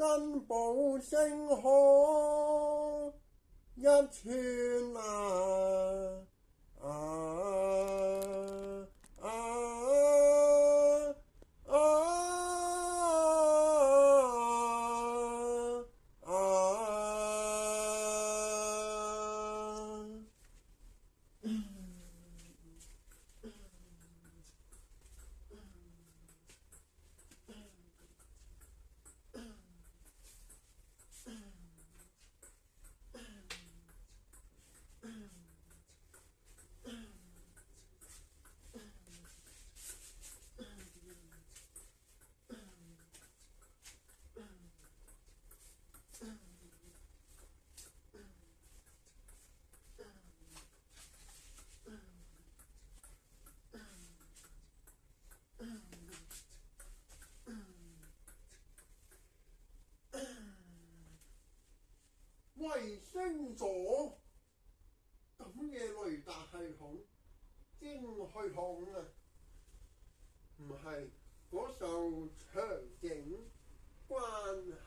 珍寶星河一串啊！啊啊啊啊！衛星座咁嘅雷達系統，精系統啊，唔係嗰受場景關係。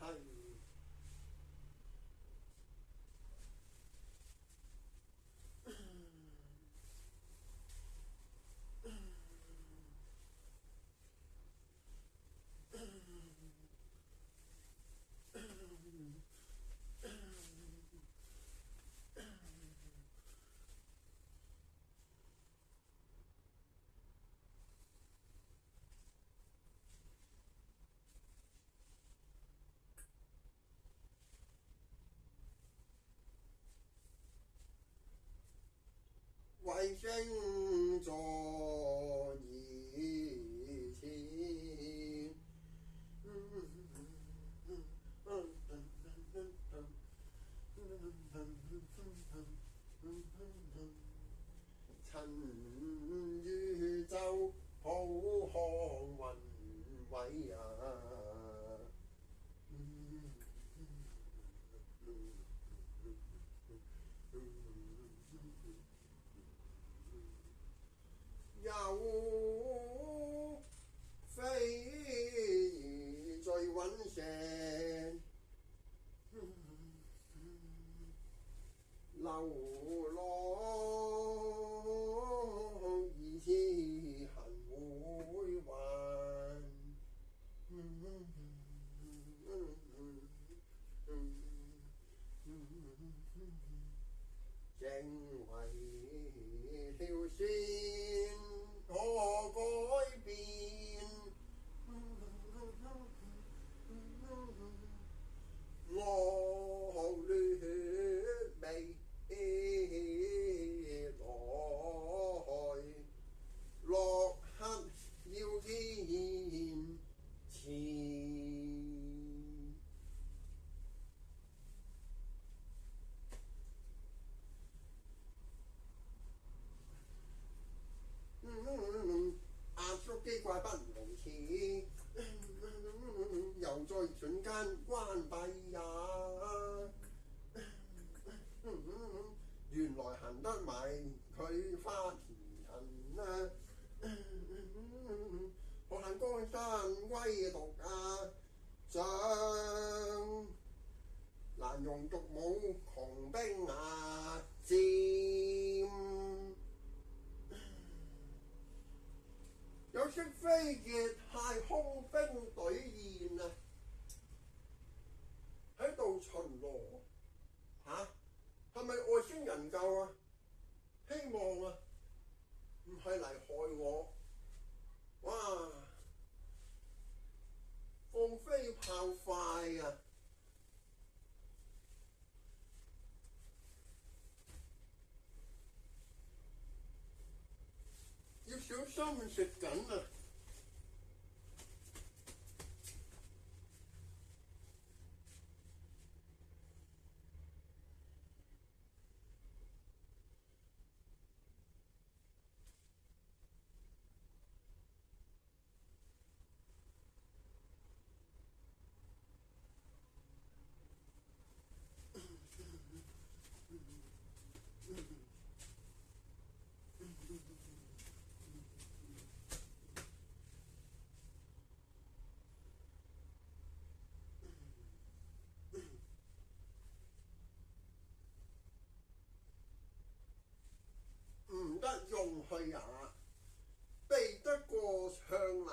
衛星座以前，趁宇宙浩瀚宏偉啊！又飛在隕石，流浪而思行迴環，成為條線可改變，惡劣未來，洛克要天前。壓縮機怪不容辭，又在瞬間關閉呀！原來行得埋佢發人啊！可恨江山威毒啊！像難容獨舞窮兵啊！佔有識飛嘅太空兵隊現啊，喺度巡邏嚇，係咪外星人救啊？希望啊，唔係嚟害我。哇！放飛炮快啊！要小心食緊啊！去也，避得過長南。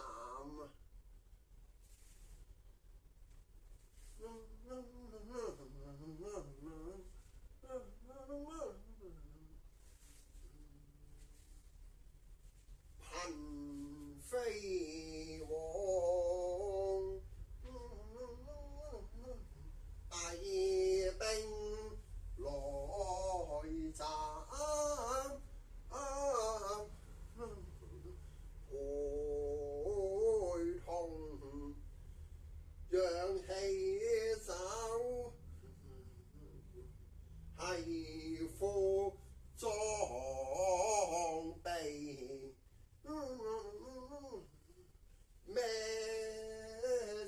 頻飛往，帶兵來襲。會同揚起手，係副裝備。孭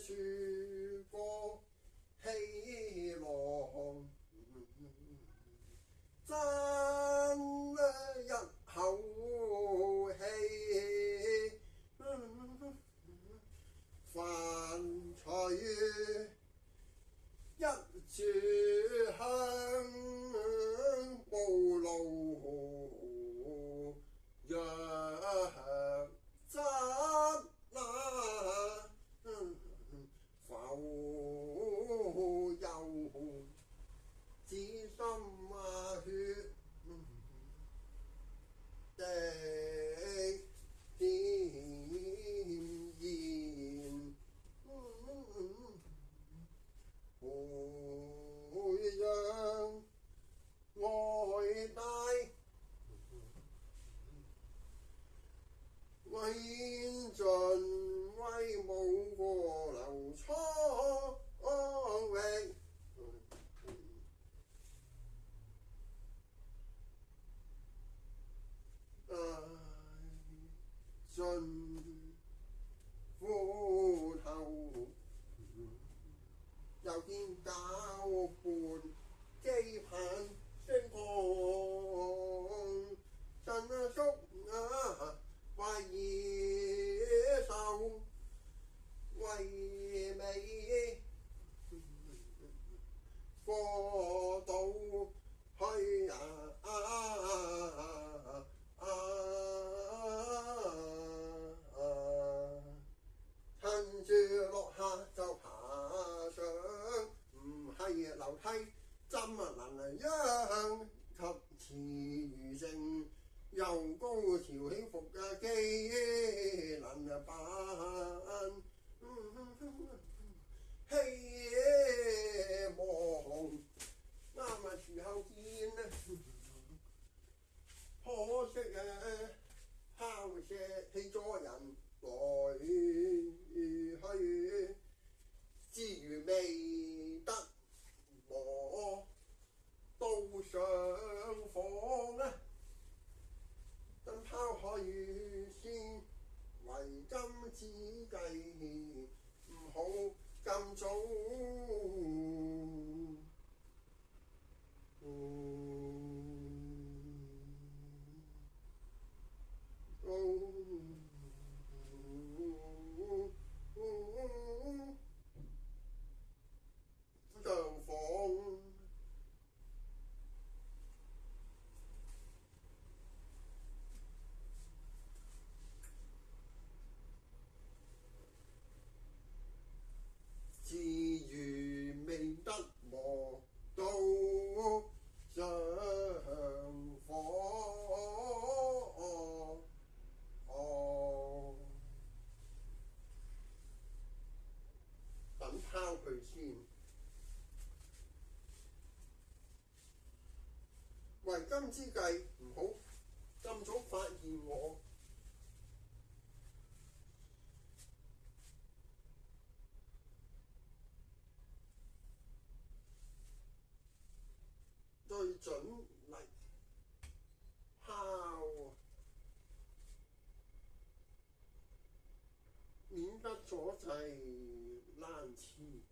住個氣囊，爭一口氣，飯菜一炷香，暴露若質浮游至心血的點燃，會讓愛戴威盡威武過劉蒼域。盡斧頭，又見攪拌機棒升降，振叔為野獸，為美過到去趁住落下就爬上，唔係樓梯怎能央及馳騁，又高潮起伏嘅機能辦，希望啱時候見，可惜敲石起咗人來去，之餘未得磨到上房，等拋開先為今之計，唔好咁早。上房至餘未得磨到上房，等拋佢先，為今之計唔好咁早發現我。對準嚟拋，免得阻滯爛刺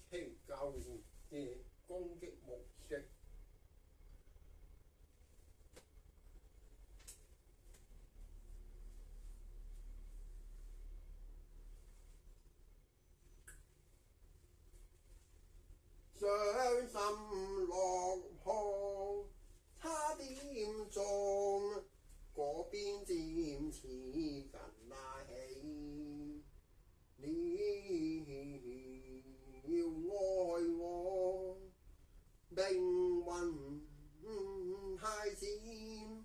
其舊嘅攻擊模式。傷心落鋪，差點中個便漸似近那起，了愛我命運太漸，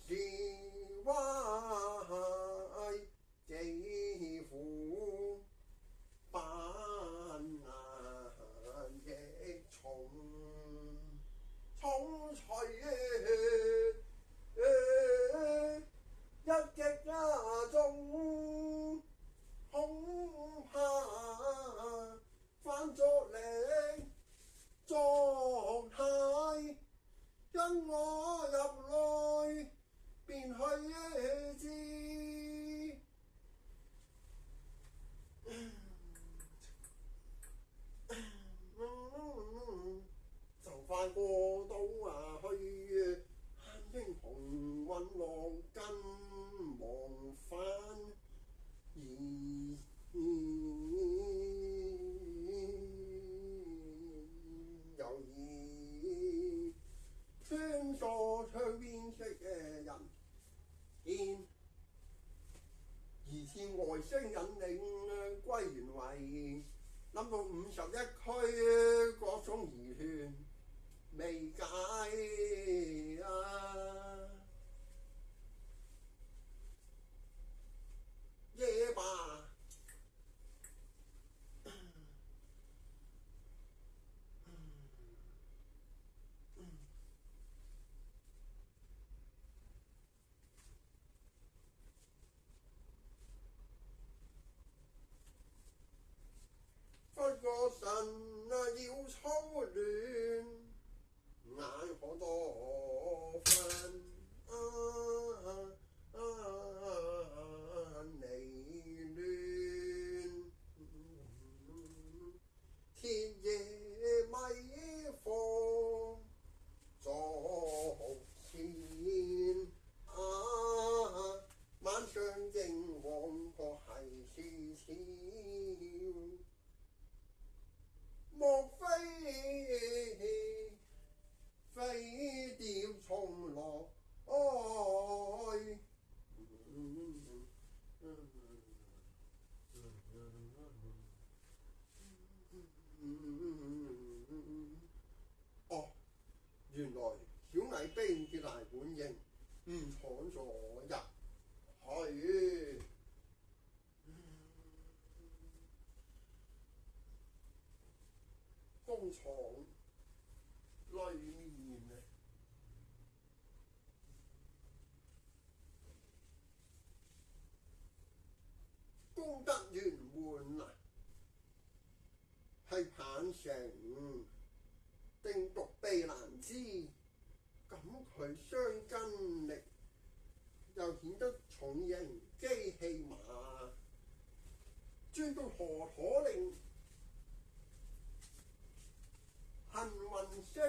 是懷幾苦百難亦重，重錘一擊中，恐怕翻作力作態，因我入內便去知。就快過到去，英雄運落跟忘返，猶疑穿梭窗邊識人見，疑似外星引領歸原位，諗到51區各種疑團未解夜吧。分個神要操亂，眼可多分離亂，田野米貨作前，晚上仍黃確係是潮，莫非飛碟從來原來小矮兵嘅大本營誤闖咗入去。工廠裏面功德圓滿係棒成，定獨臂難支，咁佢雙筋力又顯得重型機器馬，轉到何可令幸運星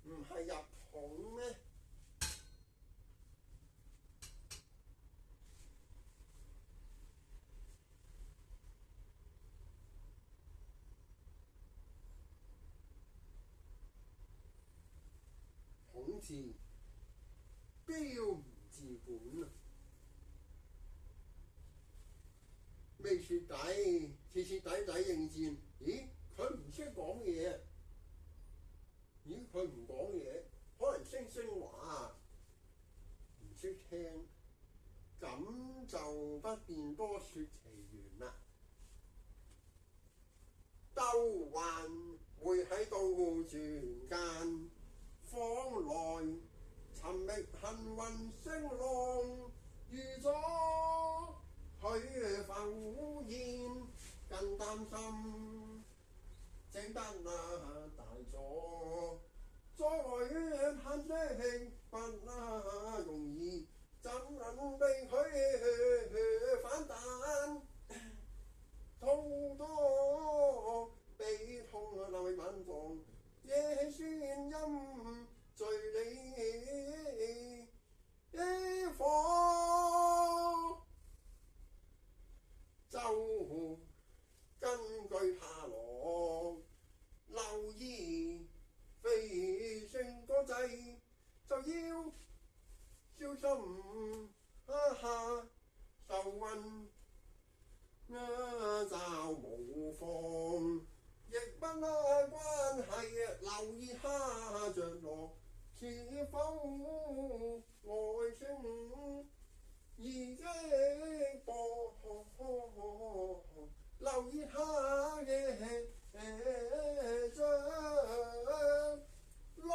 唔係入桶咩？統治標唔治本未徹底，徹徹底底應戰。咦，佢唔識講嘢，咦，佢唔講嘢，可能星話唔識聽，咁就不便多説其緣啦。鬥還會喺度轉間，方來尋覓幸運星浪，預咗佢浮現，更擔心整得大咗，再盼的不容易，怎能令佢反彈？痛多悲痛流滿房，夜酸陰醉你火。運，就無妨。亦不關係，留意下着落是否愛情已經薄，留意下嘅着落。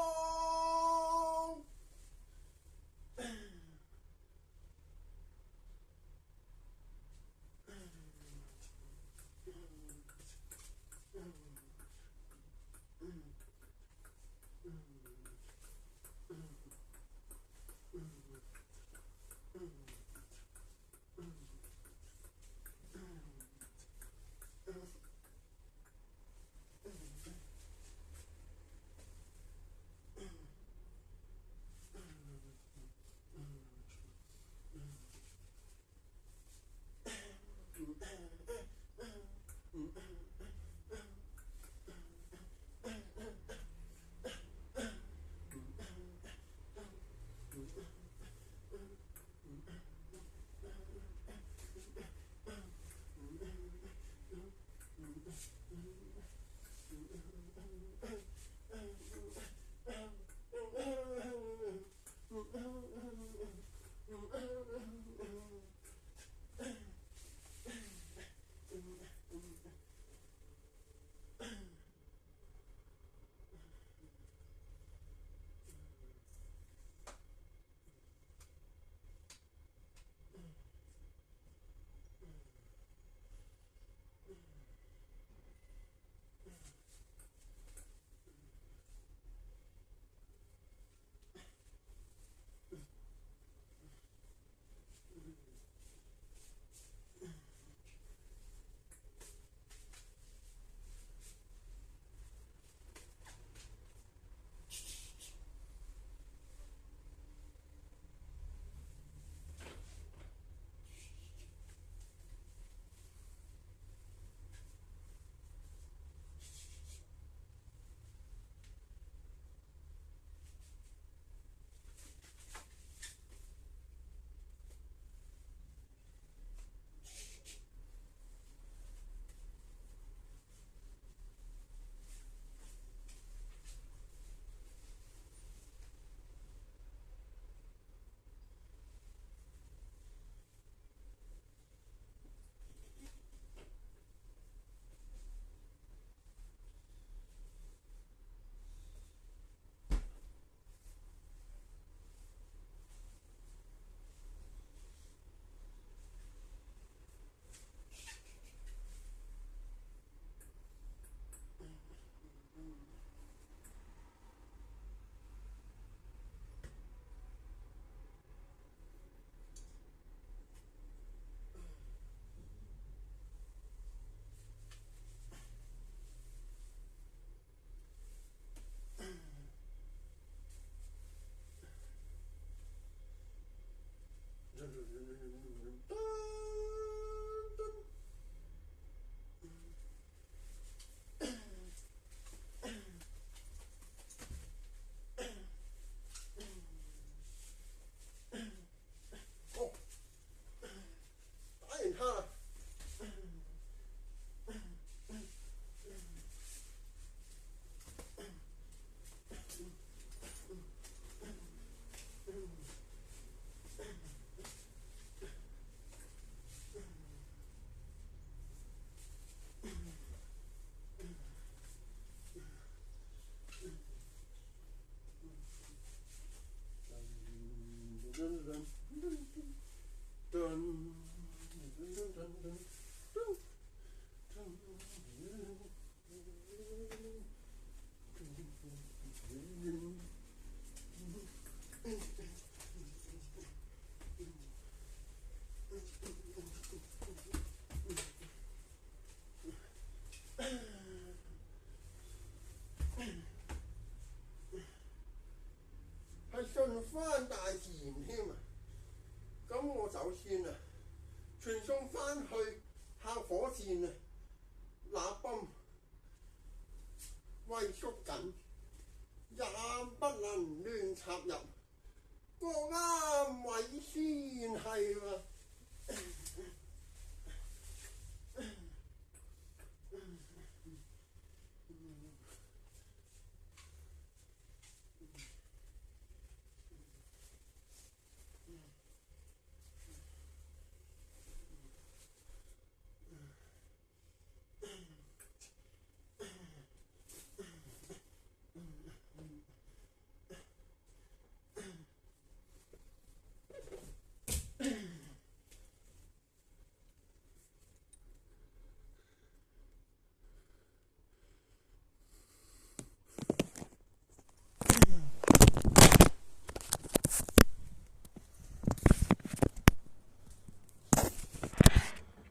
係信翻大自然添啊！咁我走先啦，傳送翻去靠火箭啊！